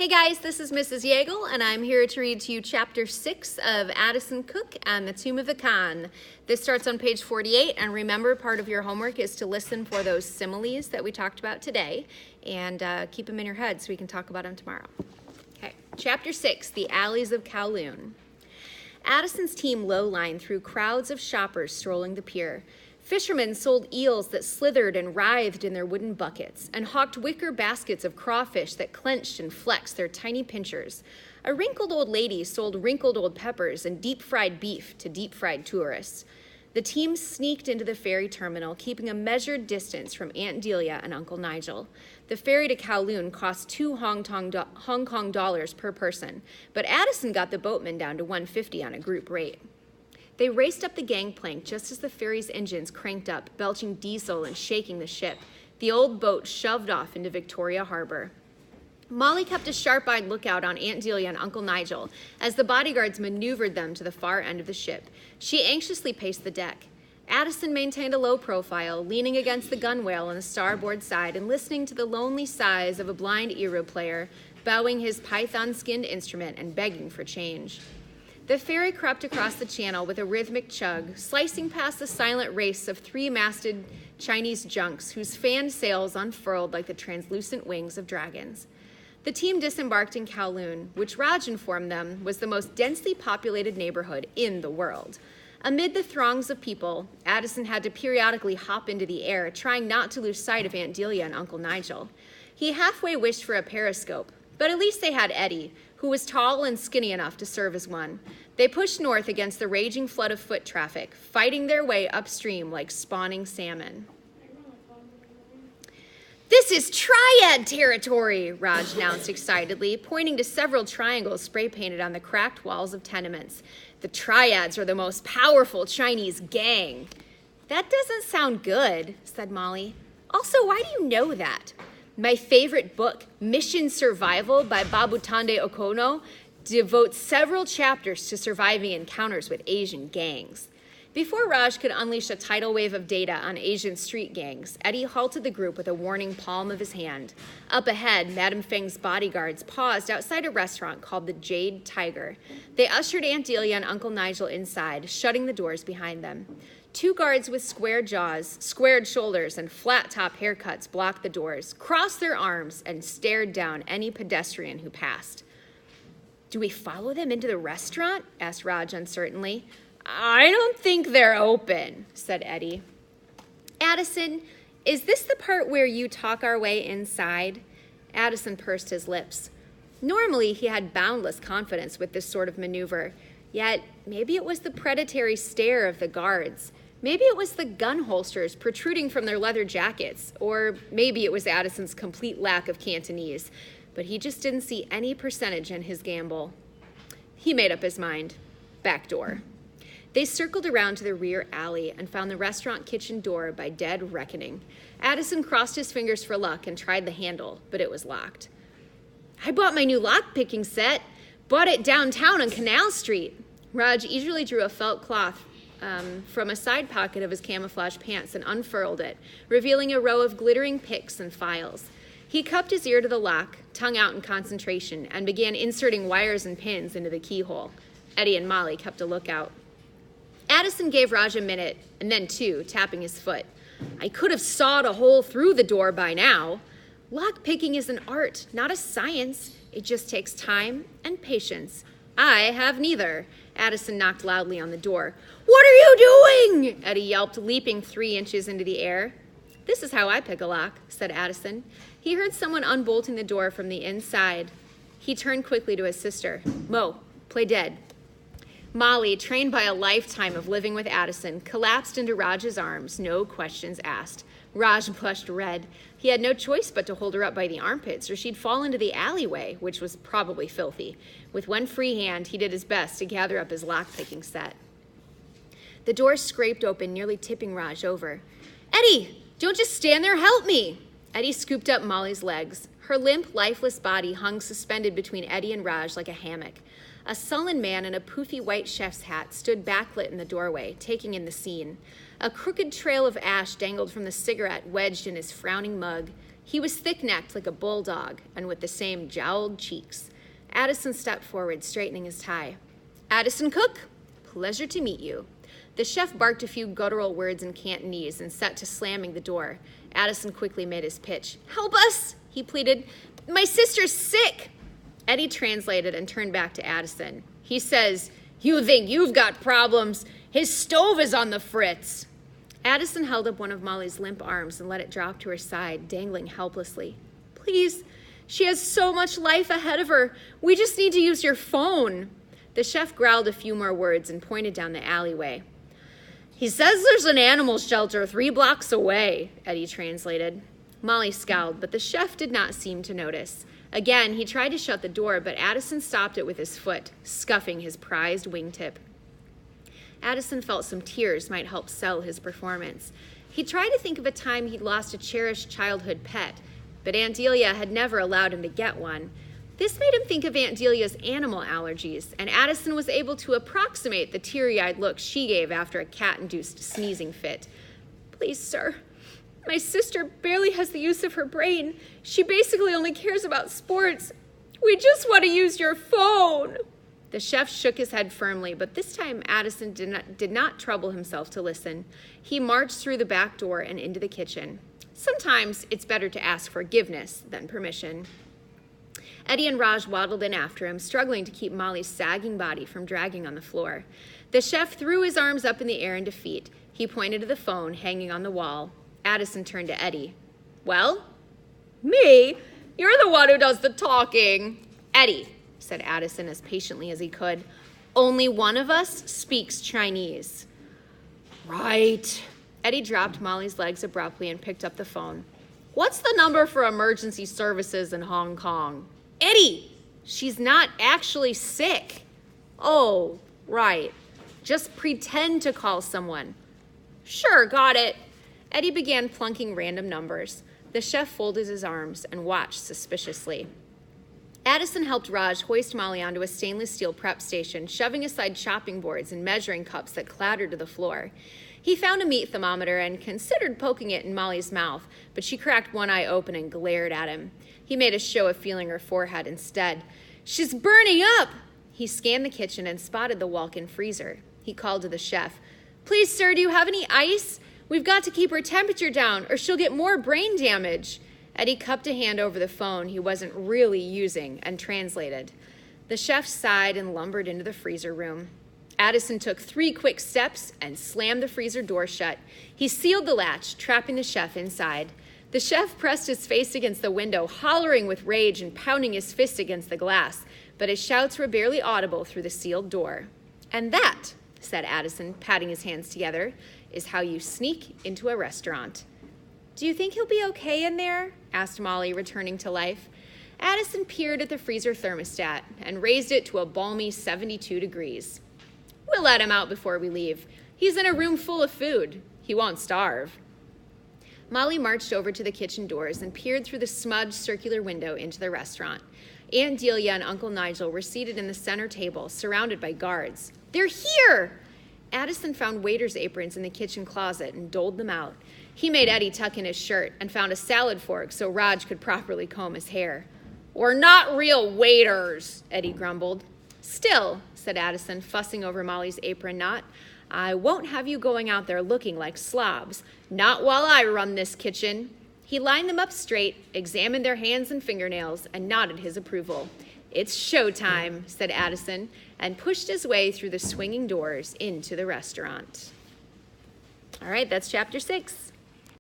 Hey guys, this is Mrs. Yeagle, and I'm here to read to you Chapter 6 of Addison Cooke and the Tomb of the Khan. This starts on page 48, and remember, part of your homework is to listen for those similes that we talked about today, and keep them in your head so we can talk about them tomorrow. Okay, Chapter 6, The Alleys of Kowloon. Addison's team low-lined through crowds of shoppers strolling the pier. Fishermen sold eels that slithered and writhed in their wooden buckets, and hawked wicker baskets of crawfish that clenched and flexed their tiny pincers. A wrinkled old lady sold wrinkled old peppers and deep-fried beef to deep-fried tourists. The team sneaked into the ferry terminal, keeping a measured distance from Aunt Delia and Uncle Nigel. The ferry to Kowloon cost $2 Hong Kong dollars per person, but Addison got the boatman down to $1.50 on a group rate. They raced up the gangplank just as the ferry's engines cranked up, belching diesel and shaking the ship. The old boat shoved off into Victoria Harbor. Molly kept a sharp-eyed lookout on Aunt Delia and Uncle Nigel as the bodyguards maneuvered them to the far end of the ship. She anxiously paced the deck. Addison maintained a low profile, leaning against the gunwale on the starboard side and listening to the lonely sighs of a blind Ero player, bowing his python-skinned instrument and begging for change. The ferry crept across the channel with a rhythmic chug, slicing past the silent race of three-masted Chinese junks whose fanned sails unfurled like the translucent wings of dragons. The team disembarked in Kowloon, which Raj informed them was the most densely populated neighborhood in the world. Amid the throngs of people, Addison had to periodically hop into the air, trying not to lose sight of Aunt Delia and Uncle Nigel. He halfway wished for a periscope, but at least they had Eddie, who was tall and skinny enough to serve as one. They pushed north against the raging flood of foot traffic, fighting their way upstream like spawning salmon. "This is Triad territory," Raj announced excitedly, pointing to several triangles spray-painted on the cracked walls of tenements. "The Triads are the most powerful Chinese gang." "That doesn't sound good," said Molly. "Also, why do you know that?" "My favorite book, Mission Survival by Babutande Okono, devotes several chapters to surviving encounters with Asian gangs." Before Raj could unleash a tidal wave of data on Asian street gangs, Eddie halted the group with a warning palm of his hand. Up ahead, Madame Feng's bodyguards paused outside a restaurant called the Jade Tiger. They ushered Aunt Delia and Uncle Nigel inside, shutting the doors behind them. Two guards with square jaws, squared shoulders, and flat-top haircuts blocked the doors, crossed their arms, and stared down any pedestrian who passed. "Do we follow them into the restaurant?" asked Raj uncertainly. "I don't think they're open," said Eddie. "Addison, is this the part where you talk our way inside?" Addison pursed his lips. Normally, he had boundless confidence with this sort of maneuver, yet maybe it was the predatory stare of the guards. Maybe it was the gun holsters protruding from their leather jackets, or maybe it was Addison's complete lack of Cantonese, but he just didn't see any percentage in his gamble. He made up his mind. Back door. They circled around to the rear alley and found the restaurant kitchen door by dead reckoning. Addison crossed his fingers for luck and tried the handle, but it was locked. "I bought my new lock-picking set. Bought it downtown on Canal Street." Raj eagerly drew a felt cloth from a side pocket of his camouflage pants and unfurled it, revealing a row of glittering picks and files. He cupped his ear to the lock, tongue out in concentration, and began inserting wires and pins into the keyhole. Eddie and Molly kept a lookout. Addison gave Raj a minute, and then two, tapping his foot. "I could have sawed a hole through the door by now." "Lock-picking is an art, not a science. It just takes time and patience." "I have neither." Addison knocked loudly on the door. "What are you doing?" Eddie yelped, leaping 3 inches into the air. "This is how I pick a lock," said Addison. He heard someone unbolting the door from the inside. He turned quickly to his sister. "Mo, play dead." Molly, trained by a lifetime of living with Addison, collapsed into Raj's arms, no questions asked. Raj blushed red. He had no choice but to hold her up by the armpits, or she'd fall into the alleyway, which was probably filthy. With one free hand, he did his best to gather up his lock-picking set. The door scraped open, nearly tipping Raj over. "Eddie, don't just stand there, help me!" Eddie scooped up Molly's legs. Her limp, lifeless body hung suspended between Eddie and Raj like a hammock. A sullen man in a poofy white chef's hat stood backlit in the doorway, taking in the scene. A crooked trail of ash dangled from the cigarette wedged in his frowning mug. He was thick-necked like a bulldog and with the same jowled cheeks. Addison stepped forward, straightening his tie. Addison Cooke, pleasure to meet you. The chef barked a few guttural words in Cantonese and set to slamming the door. Addison quickly made his pitch. Help us, he pleaded. My sister's sick. Eddie translated and turned back to Addison. He says, you think you've got problems? His stove is on the fritz. Addison held up one of Molly's limp arms and let it drop to her side, dangling helplessly. Please, she has so much life ahead of her. We just need to use your phone. The chef growled a few more words and pointed down the alleyway. He says there's an animal shelter 3 blocks away, Eddie translated. Molly scowled, but the chef did not seem to notice. Again, he tried to shut the door, but Addison stopped it with his foot, scuffing his prized wingtip. Addison felt some tears might help sell his performance. He tried to think of a time he'd lost a cherished childhood pet, but Aunt Delia had never allowed him to get one. This made him think of Aunt Delia's animal allergies, and Addison was able to approximate the teary-eyed look she gave after a cat-induced sneezing fit. Please, sir, my sister barely has the use of her brain. She basically only cares about sports. We just want to use your phone. The chef shook his head firmly, but this time Addison did not trouble himself to listen. He marched through the back door and into the kitchen. Sometimes it's better to ask forgiveness than permission. Eddie and Raj waddled in after him, struggling to keep Molly's sagging body from dragging on the floor. The chef threw his arms up in the air in defeat. He pointed to the phone hanging on the wall. Addison turned to Eddie. Well? Me? You're the one who does the talking. Eddie, said Addison as patiently as he could. Only one of us speaks Chinese. Right. Eddie dropped Molly's legs abruptly and picked up the phone. What's the number for emergency services in Hong Kong? Eddie, she's not actually sick. Oh, right. Just pretend to call someone. Sure, got it. Eddie began plunking random numbers. The chef folded his arms and watched suspiciously. Addison helped Raj hoist Molly onto a stainless steel prep station, shoving aside chopping boards and measuring cups that clattered to the floor. He found a meat thermometer and considered poking it in Molly's mouth, but she cracked one eye open and glared at him. He made a show of feeling her forehead instead. She's burning up! He scanned the kitchen and spotted the walk-in freezer. He called to the chef. Please, sir, do you have any ice? We've got to keep her temperature down or she'll get more brain damage. Eddie cupped a hand over the phone he wasn't really using and translated. The chef sighed and lumbered into the freezer room. Addison took 3 quick steps and slammed the freezer door shut. He sealed the latch, trapping the chef inside. The chef pressed his face against the window, hollering with rage and pounding his fist against the glass, but his shouts were barely audible through the sealed door. And that, said Addison, patting his hands together, is how you sneak into a restaurant. Do you think he'll be okay in there? Asked Molly, returning to life. Addison peered at the freezer thermostat and raised it to a balmy 72 degrees. We'll let him out before we leave. He's in a room full of food. He won't starve. Molly marched over to the kitchen doors and peered through the smudged circular window into the restaurant. Aunt Delia and Uncle Nigel were seated in the center table, surrounded by guards. They're here! Addison found waiters' aprons in the kitchen closet and doled them out. He made Eddie tuck in his shirt and found a salad fork so Raj could properly comb his hair. We're not real waiters, Eddie grumbled. Still, said Addison, fussing over Molly's apron knot, I won't have you going out there looking like slobs. Not while I run this kitchen. He lined them up straight, examined their hands and fingernails, and nodded his approval. It's showtime, said Addison, and pushed his way through the swinging doors into the restaurant. All right, that's chapter 6.